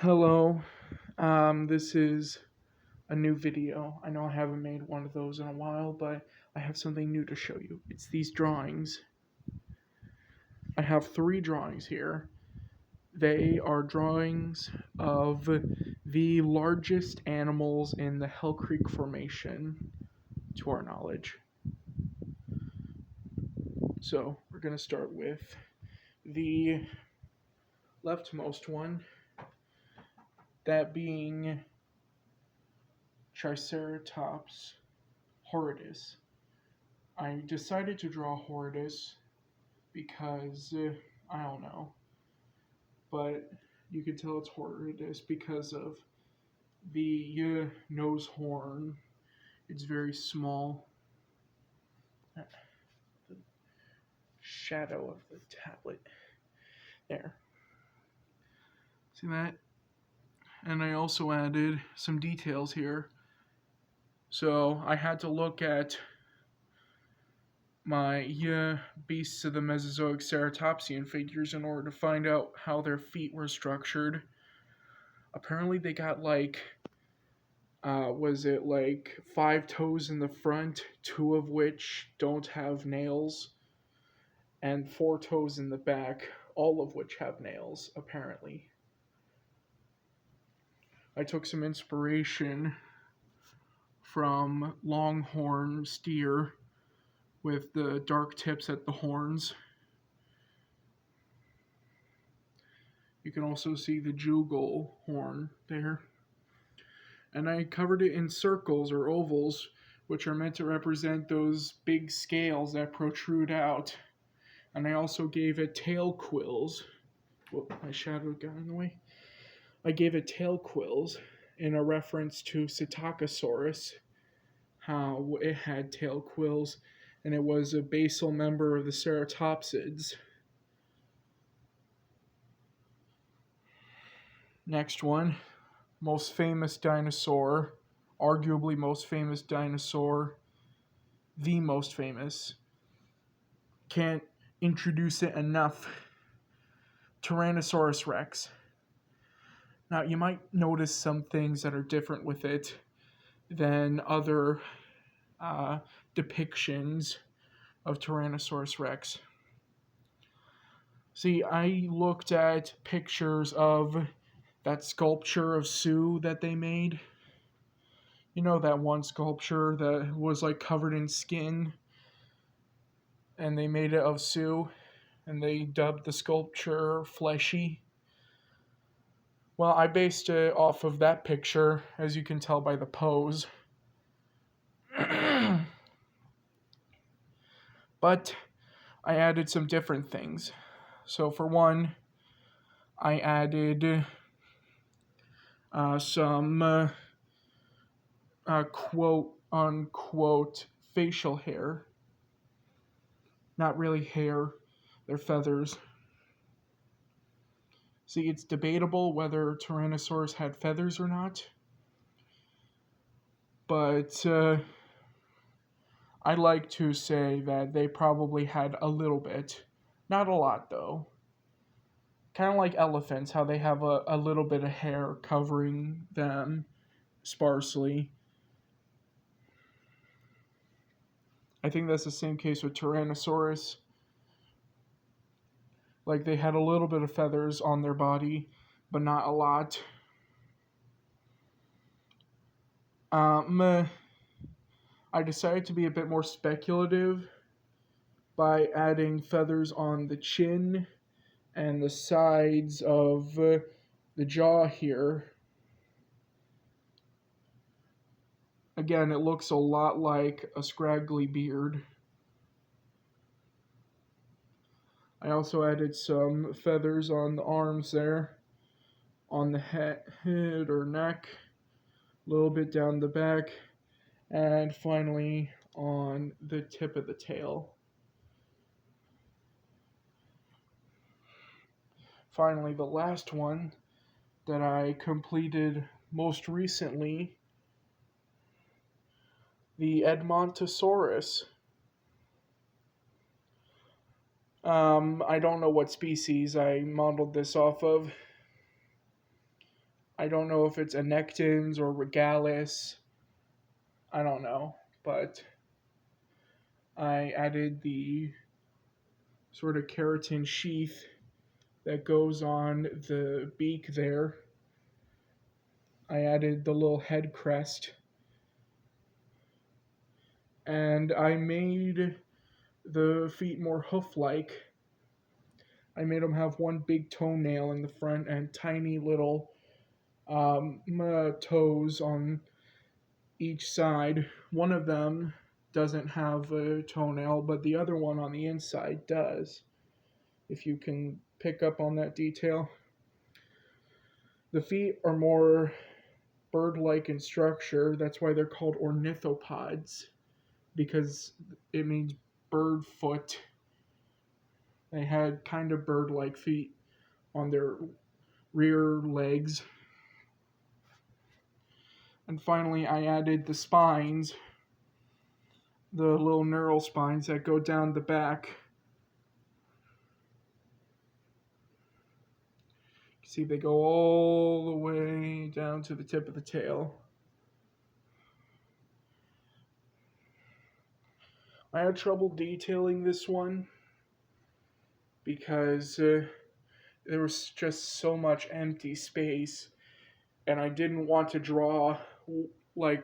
Hello, this is a new video. I know I haven't made one of those in a while, but I have something new to show you. It's these drawings. I have three drawings here. They are drawings of the largest animals in the Hell Creek Formation, to our knowledge. So, we're going to start with the leftmost one, that being Triceratops horridus. I decided to draw horridus because I don't know, but you can tell it's horridus because of the nose horn. It's very small. The shadow of the tablet. There. See that? And I also added some details here. So I had to look at my Beasts of the Mesozoic Ceratopsian figures in order to find out how their feet were structured. Apparently they got was it like 5 toes in the front, 2 of which don't have nails, and 4 toes in the back, all of which have nails, apparently. I took some inspiration from longhorn steer with the dark tips at the horns. You can also see the jugal horn there. And I covered it in circles or ovals, which are meant to represent those big scales that protrude out. And I also gave it tail quills. Whoa, my shadow got in the way. I gave it tail quills in a reference to Psittacosaurus, how it had tail quills, and it was a basal member of the ceratopsids. Next one, most famous dinosaur, arguably most famous dinosaur, the most famous. Can't introduce it enough. Tyrannosaurus Rex. Now, you might notice some things that are different with it than other depictions of Tyrannosaurus Rex. See, I looked at pictures of that sculpture of Sue that they made. You know, that one sculpture that was like covered in skin, and they made it of Sue, and they dubbed the sculpture Fleshy. Well, I based it off of that picture, as you can tell by the pose. But I added some different things. So for one, I added some quote unquote facial hair. Not really hair, they're feathers. See, it's debatable whether Tyrannosaurus had feathers or not. But I like to say that they probably had a little bit. Not a lot, though. Kind of like elephants, how they have a little bit of hair covering them sparsely. I think that's the same case with Tyrannosaurus. Like, they had a little bit of feathers on their body, but not a lot. I decided to be a bit more speculative by adding feathers on the chin and the sides of the jaw here. Again, it looks a lot like a scraggly beard. I also added some feathers on the arms there, on the head or neck, a little bit down the back, and finally on the tip of the tail. Finally, the last one that I completed most recently, the Edmontosaurus. I don't know what species I modeled this off of. I don't know if it's Anectins or Regalis. I don't know. But I added the sort of keratin sheath that goes on the beak there. I added the little head crest. And I made the feet more hoof-like. I made them have one big toenail in the front and tiny little toes on each side. One of them doesn't have a toenail, but the other one on the inside does. If you can pick up on that detail. The feet are more bird-like in structure. That's why they're called ornithopods, because it means bird foot. They had kind of bird-like feet on their rear legs. And finally, I added the spines, the little neural spines that go down the back. See, they go all the way down to the tip of the tail. I had trouble detailing this one because there was just so much empty space, and I didn't want to draw one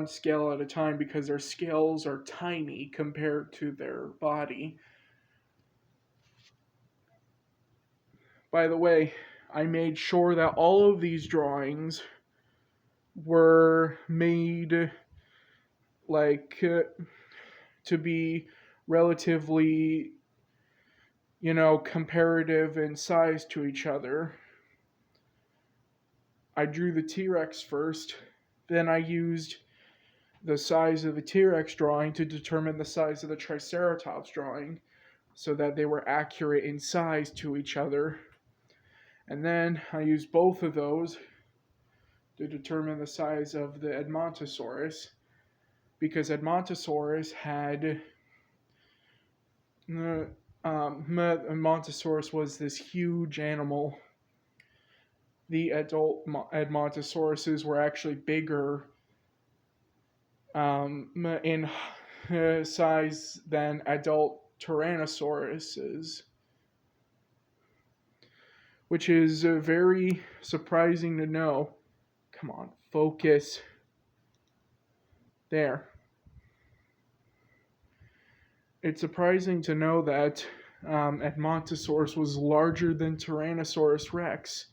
scale at a time because their scales are tiny compared to their body. By the way, I made sure that all of these drawings were made to be relatively, comparative in size to each other. I drew the T-Rex first, then I used the size of the T-Rex drawing to determine the size of the Triceratops drawing so that they were accurate in size to each other. And then I used both of those to determine the size of the Edmontosaurus, because Edmontosaurus had Edmontosaurus was this huge animal. The adult Edmontosauruses were actually bigger in size than adult Tyrannosauruses, which is very surprising to know. Come on, focus. There. It's surprising to know that Edmontosaurus was larger than Tyrannosaurus rex.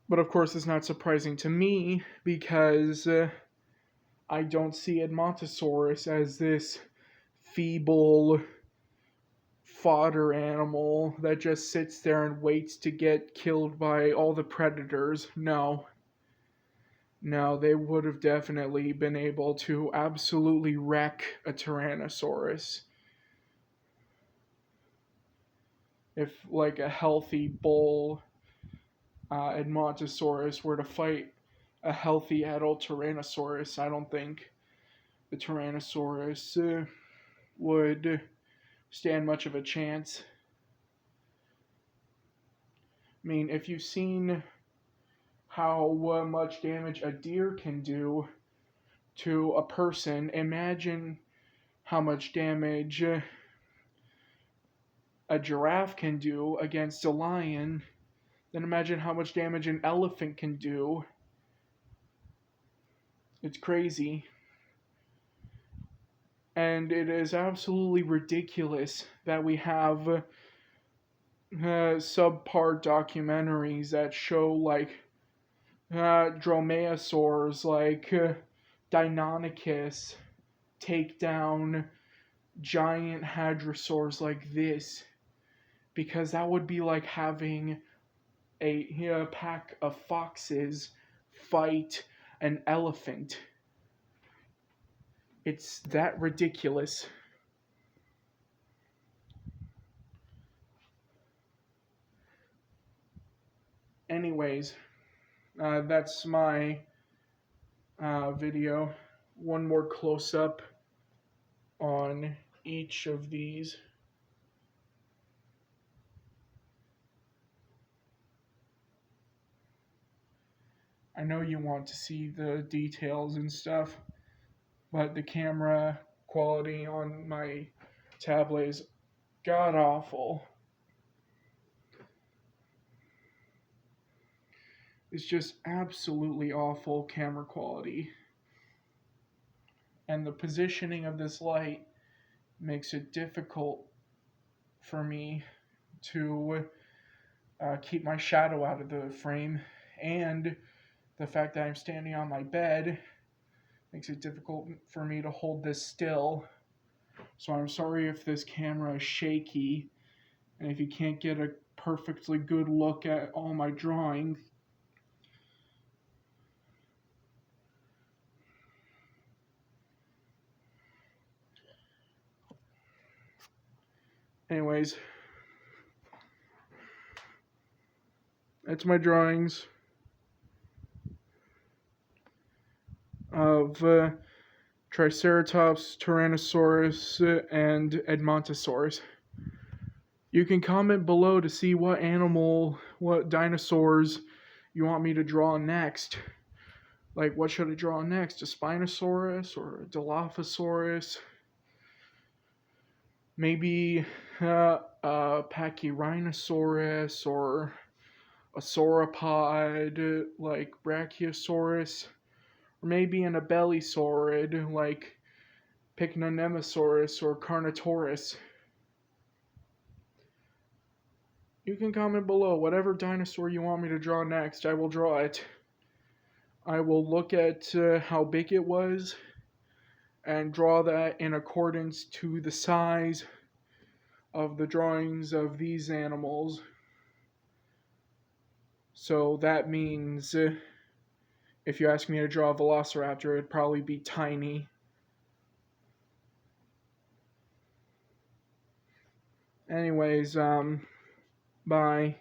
But of course, it's not surprising to me because I don't see Edmontosaurus as this feeble fodder animal that just sits there and waits to get killed by all the predators. No, they would have definitely been able to absolutely wreck a Tyrannosaurus. If, like, a healthy bull Edmontosaurus were to fight a healthy adult Tyrannosaurus, I don't think the Tyrannosaurus would stand much of a chance. I mean, if you've seen how much damage a deer can do to a person, imagine how much damage a giraffe can do against a lion. Then imagine how much damage an elephant can do. It's crazy. And it is absolutely ridiculous that we have subpar documentaries that show, like, dromaeosaurs, like Deinonychus, take down giant hadrosaurs like this. Because that would be like having a pack of foxes fight an elephant. It's that ridiculous. Anyways, that's my video. One more close-up on each of these. I know you want to see the details and stuff, but the camera quality on my tablet is god awful. It's just absolutely awful camera quality. And the positioning of this light makes it difficult for me to keep my shadow out of the frame. And the fact that I'm standing on my bed makes it difficult for me to hold this still. So I'm sorry if this camera is shaky and if you can't get a perfectly good look at all my drawings. Anyways, that's my drawings of Triceratops, Tyrannosaurus, and Edmontosaurus. You can comment below to see what dinosaurs you want me to draw next. Like, what should I draw next? A Spinosaurus or a Dilophosaurus? Maybe a Pachyrhinosaurus or a sauropod like Brachiosaurus? Or maybe an Abelisaurid like Pycnonemosaurus or Carnotaurus. You can comment below whatever dinosaur you want me to draw next. I will draw it. I will look at how big it was and draw that in accordance to the size of the drawings of these animals. So that means if you ask me to draw a velociraptor, it'd probably be tiny. Anyways, bye.